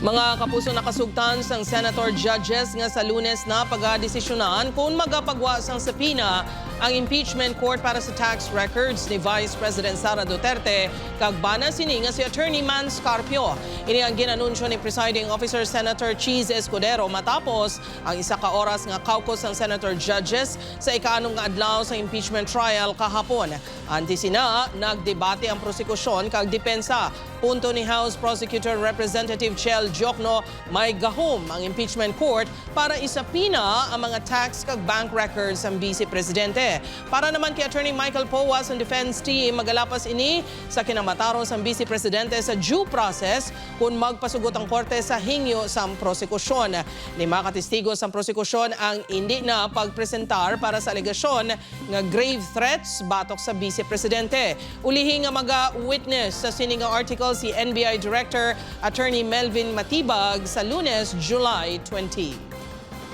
Mga kapuso nakasugtan sang senator judges nga sa Lunes na pagdesisyonan kung magapagwa sang sapina ang impeachment court para sa tax records ni Vice President Sara Duterte kag bana sini nga si Attorney Man Scarpio. Ini ang ginanunsyo ni Presiding Officer Senator Cheese Escudero matapos ang isa ka oras nga caucus ng senator judges sa ika-6 nga adlaw sa impeachment trial kahapon. Antes sina nagdebate ang prosekusyon kag depensa. Punto ni House Prosecutor Representative Chel Diokno, may gahom ang impeachment court para isapina ang mga tax kag bank records ng Vice Presidente. Para naman kay Attorney Michael Powas ang defense team, magalapas ini sa kinamatarong sa Vice Presidente sa due process kung magpasugot ang korte sa hingyo sa prosekusyon. Lima katestigos sa prosekusyon ang hindi na pagpresentar para sa alegasyon nga grave threats batok sa Vice Presidente. Ulihi nga maga-witness sa sining article si NBI Director Attorney Melvin Matibag sa Lunes, July 20.